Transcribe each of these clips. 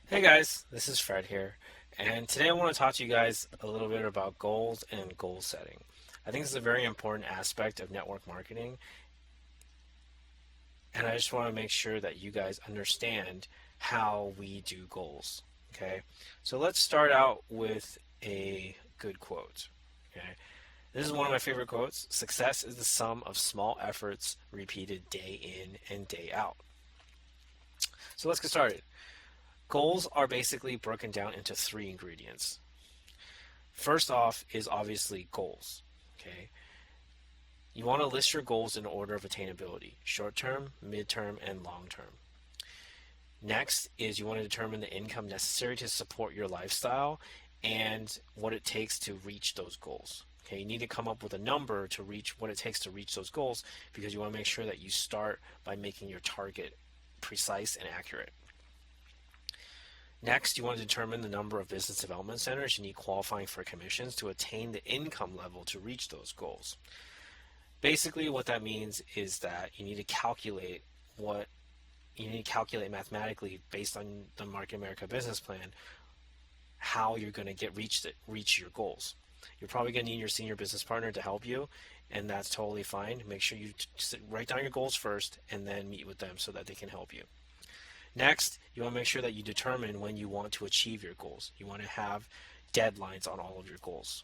Hey guys, this is Fred here, and today I want to talk to you guys a little bit about goals and goal setting. I think this is a very important aspect of network marketing, and I just want to make sure that you guys understand how we do goals. Okay, so let's start out with a good quote. Okay, this is one of my favorite quotes. Success is the sum of small efforts repeated day in and day out. So let's get started. Goals are basically broken down into three ingredients. First off is obviously goals. Okay. You want to list your goals in order of attainability, short term, mid term, and long term. Next is you want to determine the income necessary to support your lifestyle and what it takes to reach those goals. Okay, you need to come up with a number to reach what it takes to reach those goals because you want to make sure that you start by making your target precise and accurate. Next, you want to determine the number of business development centers you need qualifying for commissions to attain the income level to reach those goals. Basically, what that means is that you need to calculate mathematically based on the Market America business plan how you're going to reach your goals. You're probably going to need your senior business partner to help you, and that's totally fine. Make sure you write down your goals first and then meet with them so that they can help you. Next, you want to make sure that you determine when you want to achieve your goals. You want to have deadlines on all of your goals.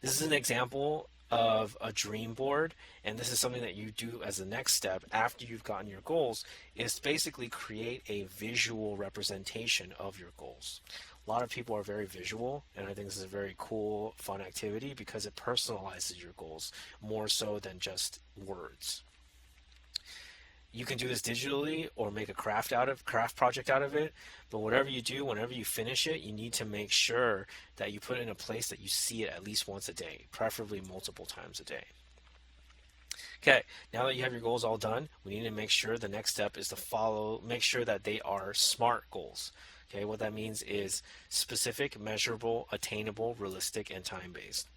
This is an example of a dream board, and this is something that you do as the next step after you've gotten your goals, is basically create a visual representation of your goals. A lot of people are very visual, and I think this is a very cool, fun activity because it personalizes your goals more so than just words. You can do this digitally or make a craft project out of it, but whatever you do, whenever you finish it, you need to make sure that you put it in a place that you see it at least once a day, preferably multiple times a day. Okay, now that you have your goals all done, we need to make sure the next step is to make sure that they are SMART goals. Okay, what that means is specific, measurable, attainable, realistic, and time-based.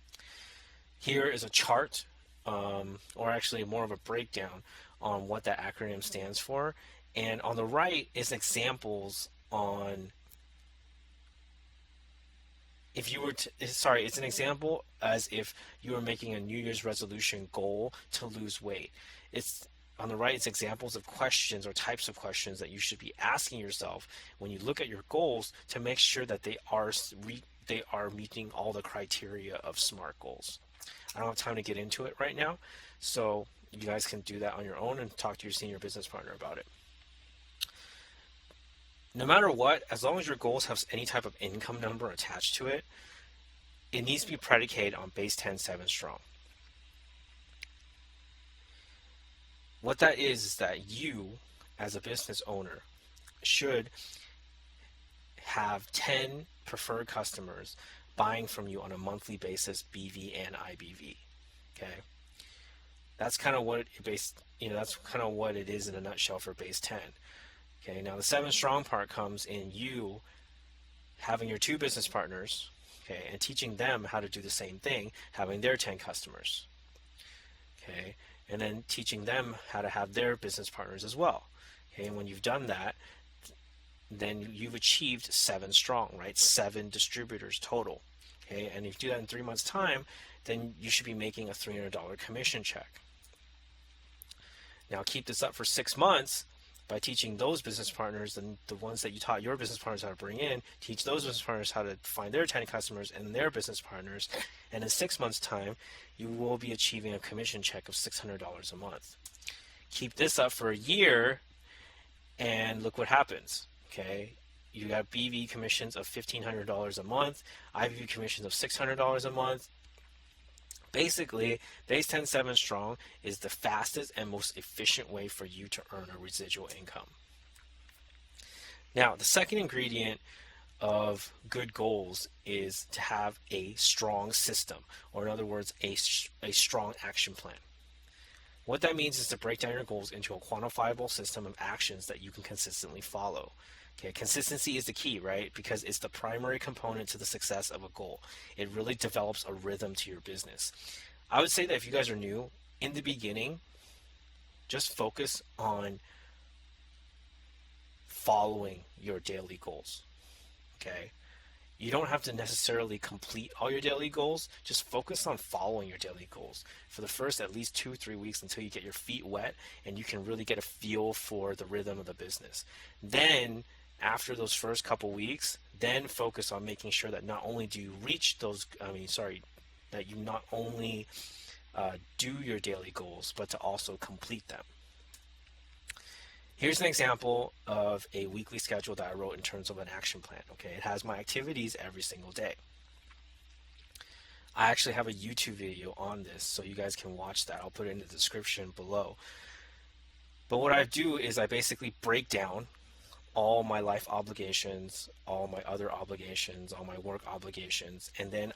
Here is a chart, or actually more of a breakdown on what that acronym stands for. And on the right is examples on if you were to, sorry, it's an example as if you were making a New Year's resolution goal to lose weight. It's on the right, it's examples of questions or types of questions that you should be asking yourself when you look at your goals to make sure that they are meeting all the criteria of SMART goals. I don't have time to get into it right now, so you guys can do that on your own and talk to your senior business partner about it. No matter what, as long as your goals have any type of income number attached to it, it needs to be predicated on base 10 7 strong. What that is that you, as a business owner, should have 10 preferred customers buying from you on a monthly basis, BV and IBV. Okay, that's kind of what that's kind of what it is in a nutshell for base 10. Okay, now the 7 strong part comes in you having your 2 business partners, okay, and teaching them how to do the same thing, having their 10 customers. Okay, and then teaching them how to have their business partners as well. Okay, and when you've done that, then you've achieved 7 strong, right? 7 distributors total. Okay, and if you do that in 3 months' time, then you should be making a $300 commission check. Now keep this up for 6 months by teaching those business partners, and the ones that you taught your business partners how to bring in, teach those business partners how to find their 10 customers and their business partners. And in 6 months' time, you will be achieving a commission check of $600 a month. Keep this up for a year, and look what happens. Okay, you got BV commissions of $1,500 a month, IBV commissions of $600 a month. Basically, base 10 7 strong is the fastest and most efficient way for you to earn a residual income. Now, the second ingredient of good goals is to have a strong system, or in other words, a strong action plan. What that means is to break down your goals into a quantifiable system of actions that you can consistently follow. Okay, consistency is the key, right? Because it's the primary component to the success of a goal. It really develops a rhythm to your business. I would say that if you guys are new, in the beginning, just focus on following your daily goals. Okay? You don't have to necessarily complete all your daily goals. Just focus on following your daily goals for the first at least 2 or 3 weeks until you get your feet wet and you can really get a feel for the rhythm of the business. Then, after those first couple weeks, then focus on making sure that not only do you reach those, that you not only do your daily goals, but to also complete them. Here's an example of a weekly schedule that I wrote in terms of an action plan. Okay, it has my activities every single day. I actually have a YouTube video on this, so you guys can watch that. I'll put it in the description below. But what I do is I basically break down all my life obligations, all my other obligations, all my work obligations, and then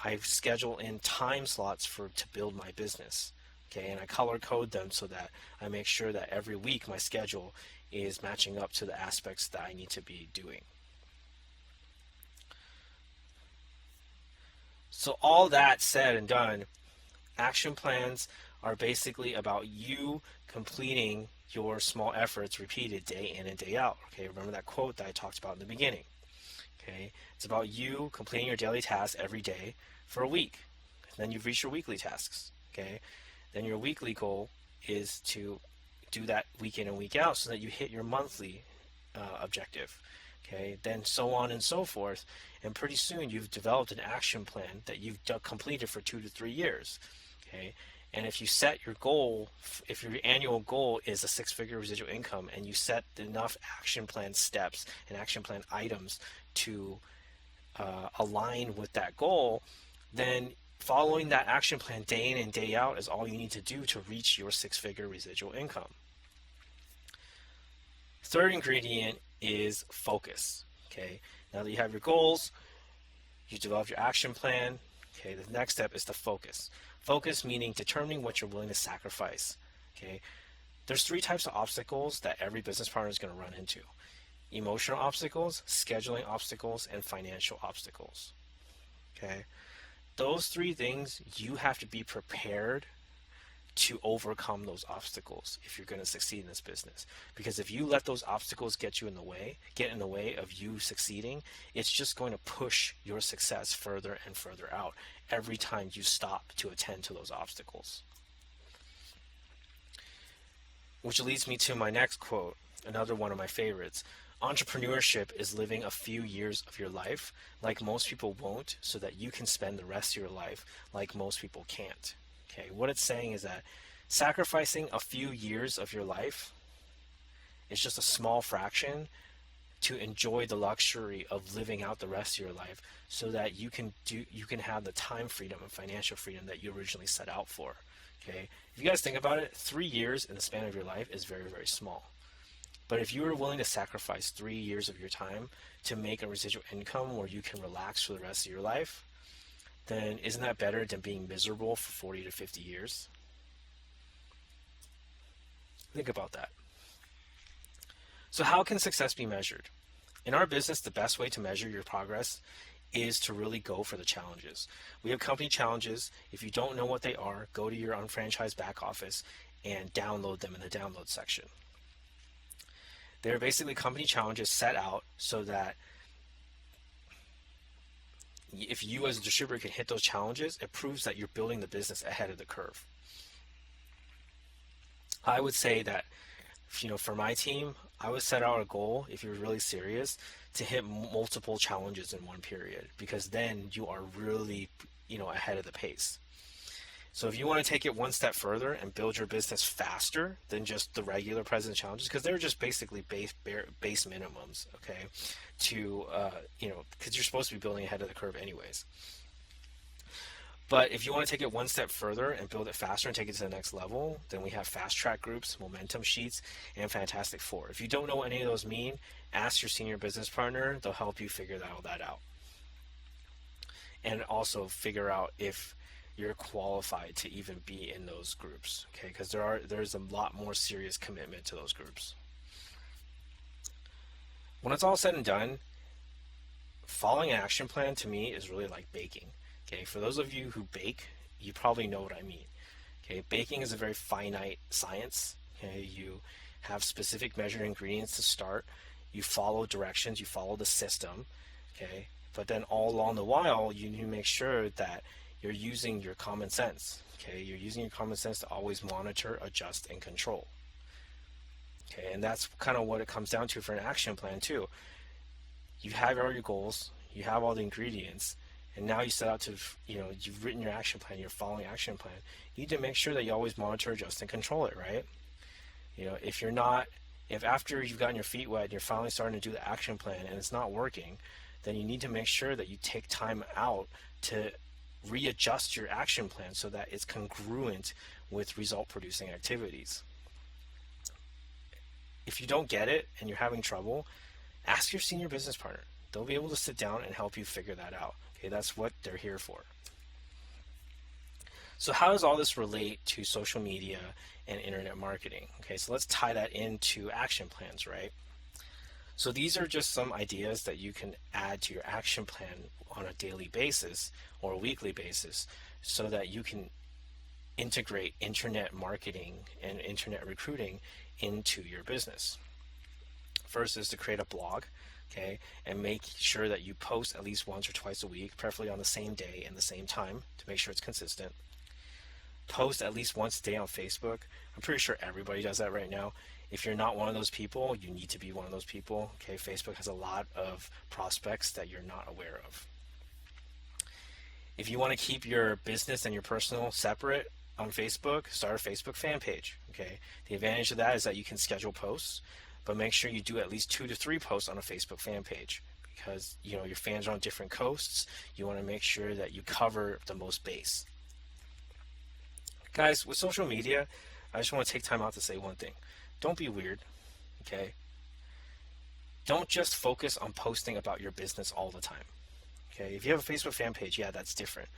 I schedule in time slots to build my business. Okay, and I color code them so that I make sure that every week my schedule is matching up to the aspects that I need to be doing. So all that said and done, action plans are basically about you completing your small efforts repeated day in and day out. Okay, remember that quote that I talked about in the beginning. Okay, it's about you completing your daily tasks every day for a week. Then you've reached your weekly tasks. Okay, then your weekly goal is to do that week in and week out so that you hit your monthly objective. Okay, then so on and so forth, and pretty soon you've developed an action plan that you've completed for 2 to 3 years. Okay, and if you set your goal, if your annual goal is a 6-figure residual income, and you set enough action plan steps and action plan items to align with that goal, then following that action plan day in and day out is all you need to do to reach your 6-figure residual income. Third ingredient is focus. Okay, now that you have your goals, you develop your action plan. Okay, the next step is to focus. Focus meaning determining what you're willing to sacrifice. Okay, there's 3 types of obstacles that every business partner is going to run into: emotional obstacles, scheduling obstacles, and financial obstacles. Okay, those 3 things, you have to be prepared to overcome those obstacles if you're going to succeed in this business. Because if you let those obstacles get in the way of you succeeding, it's just going to push your success further and further out every time you stop to attend to those obstacles. Which leads me to my next quote, another one of my favorites. Entrepreneurship is living a few years of your life like most people won't, so that you can spend the rest of your life like most people can't. Okay, what it's saying is that sacrificing a few years of your life is just a small fraction to enjoy the luxury of living out the rest of your life, so that you can have the time freedom and financial freedom that you originally set out for. Okay, if you guys think about it, 3 years in the span of your life is very, very small. But if you are willing to sacrifice 3 years of your time to make a residual income where you can relax for the rest of your life, then isn't that better than being miserable for 40 to 50 years? Think about that. So how can success be measured? In our business, the best way to measure your progress is to really go for the challenges. We have company challenges. If you don't know what they are, go to your unfranchised back office and download them in the download section. They're basically company challenges set out so that if you as a distributor can hit those challenges, it proves that you're building the business ahead of the curve. I would say that, for my team, I would set out a goal, if you're really serious, to hit multiple challenges in one period, because then you are really, ahead of the pace. So if you want to take it one step further and build your business faster than just the regular present challenges, because they're just basically base minimums, okay, because you're supposed to be building ahead of the curve anyways. But if you want to take it one step further and build it faster and take it to the next level, then we have fast track groups, momentum sheets, and Fantastic Four. If you don't know what any of those mean, ask your senior business partner. They'll help you figure all that out. And also figure out if you're qualified to even be in those groups, okay? Because there's a lot more serious commitment to those groups. When it's all said and done, following an action plan to me is really like baking. Okay, for those of you who bake, you probably know what I mean. Okay, baking is a very finite science. Okay, you have specific measured ingredients to start. You follow directions, you follow the system, okay? But then all along the while, you need to make sure that you're using your common sense, okay? You're using your common sense to always monitor, adjust, and control. Okay, and that's kind of what it comes down to for an action plan too. You have all your goals, you have all the ingredients, and now you set out to, you've written your action plan, you're following action plan. You need to make sure that you always monitor, adjust, and control it, right? If after you've gotten your feet wet and you're finally starting to do the action plan and it's not working, then you need to make sure that you take time out to readjust your action plan so that it's congruent with result producing activities. If you don't get it and you're having trouble, ask your senior business partner. They'll be able to sit down and help you figure that out. Okay, that's what they're here for. So how does all this relate to social media and internet marketing? Okay, so let's tie that into action plans, right? So these are just some ideas that you can add to your action plan on a daily basis or a weekly basis so that you can integrate internet marketing and internet recruiting into your business. First is to create a blog, okay, and make sure that you post at least once or twice a week, preferably on the same day and the same time to make sure it's consistent. Post at least once a day on Facebook. I'm pretty sure everybody does that right now. If you're not one of those people, you need to be one of those people. Okay, Facebook has a lot of prospects that you're not aware of. If you want to keep your business and your personal separate on Facebook, start a Facebook fan page. Okay, the advantage of that is that you can schedule posts, but make sure you do at least 2 to 3 posts on a Facebook fan page because your fans are on different coasts. You want to make sure that you cover the most base. Guys, with social media, I just want to take time out to say one thing. Don't be weird, okay? Don't just focus on posting about your business all the time, okay? If you have a Facebook fan page, yeah, that's different.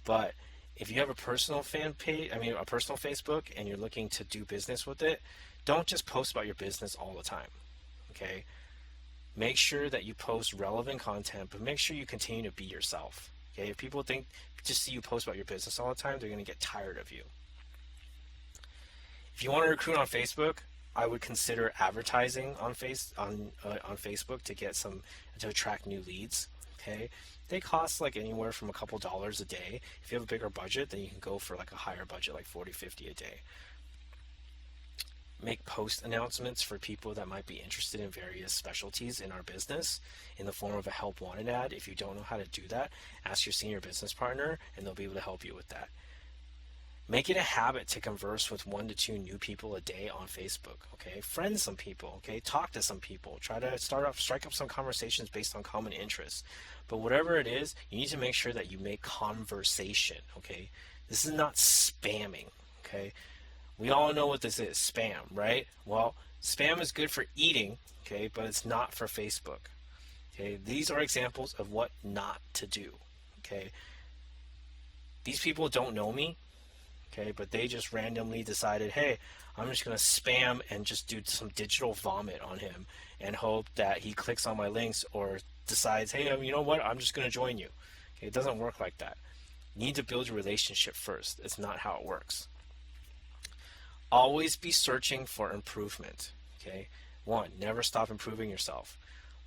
But if you have a personal fan page, a personal Facebook, and you're looking to do business with it, don't just post about your business all the time, okay? Make sure that you post relevant content, but make sure you continue to be yourself, okay? If people just see you post about your business all the time, they're going to get tired of you. If you want to recruit on Facebook, I would consider advertising on Facebook to attract new leads. Okay, they cost like anywhere from a couple dollars a day. If you have a bigger budget, then you can go for like a higher budget, like $40, $50 a day. Make post announcements for people that might be interested in various specialties in our business in the form of a help wanted ad. If you don't know how to do that, ask your senior business partner and they'll be able to help you with that. Make it a habit to converse with 1 to 2 new people a day on Facebook, okay? Friend some people, okay? Talk to some people. Try to strike up some conversations based on common interests. But whatever it is, you need to make sure that you make conversation, okay? This is not spamming, okay? We all know what this is, spam, right? Well, spam is good for eating, okay, but it's not for Facebook, okay? These are examples of what not to do, okay? These people don't know me, okay, but they just randomly decided, hey, I'm just going to spam and just do some digital vomit on him and hope that he clicks on my links or decides, hey, you know what, I'm just going to join you. Okay, it doesn't work like that. You need to build a relationship first. It's not how it works. Always be searching for improvement. Okay, 1, never stop improving yourself.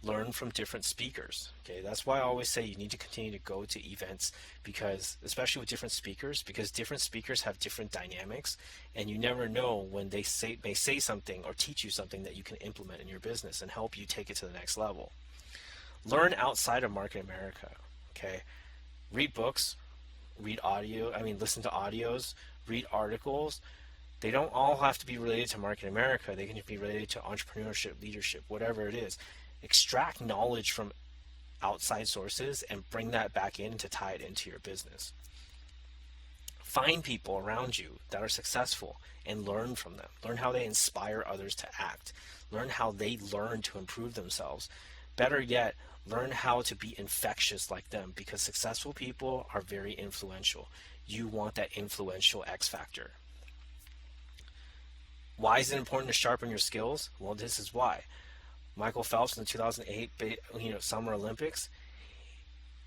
Learn from different speakers. Okay, that's why I always say you need to continue to go to events because, especially with different speakers, because different speakers have different dynamics, and you never know when they may say something or teach you something that you can implement in your business and help you take it to the next level. Learn outside of Market America. Okay, read books, listen to audios, read articles. They don't all have to be related to Market America. They can be related to entrepreneurship, leadership, whatever it is. Extract knowledge from outside sources and bring that back in to tie it into your business. Find people around you that are successful and learn from them. Learn how they inspire others to act. Learn how they learn to improve themselves. Better yet, learn how to be infectious like them because successful people are very influential. You want that influential X factor. Why is it important to sharpen your skills? Well, this is why. Michael Phelps in the 2008 Summer Olympics,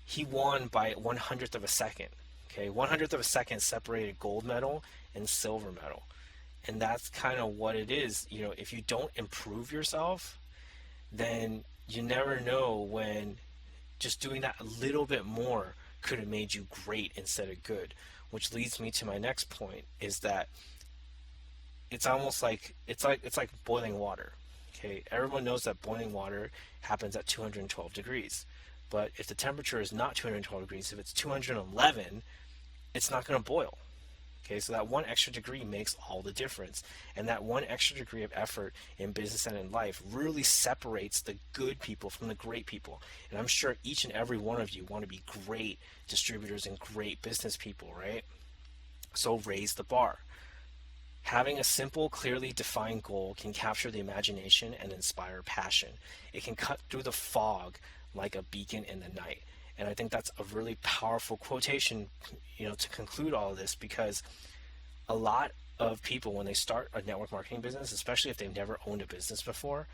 he won by 1/100th of a second. Okay, 1/100th of a second separated gold medal and silver medal. And that's kind of what it is. You know, if you don't improve yourself, then you never know when just doing that a little bit more could have made you great instead of good. Which leads me to my next point is that it's almost like it's like boiling water. Okay, everyone knows that boiling water happens at 212 degrees. But if the temperature is not 212 degrees, if it's 211, it's not going to boil. Okay, so that one extra degree makes all the difference. And that one extra degree of effort in business and in life really separates the good people from the great people. And I'm sure each and every one of you want to be great distributors and great business people, right? So raise the bar. Having a simple, clearly defined goal can capture the imagination and inspire passion. It can cut through the fog like a beacon in the night. And I think that's a really powerful quotation, to conclude all of this, because a lot of people, when they start a network marketing business, especially if they've never owned a business before,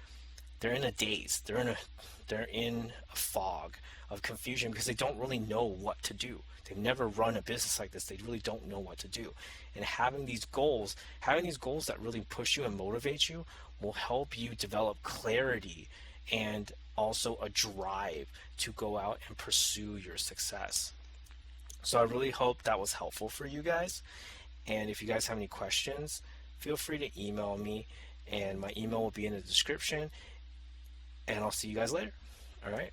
they're in a daze. They're in a fog of confusion because they don't really know what to do. They've never run a business like this. They really don't know what to do. And having these goals that really push you and motivate you will help you develop clarity and also a drive to go out and pursue your success. So I really hope that was helpful for you guys. And if you guys have any questions, feel free to email me, and my email will be in the description. And I'll see you guys later. All right.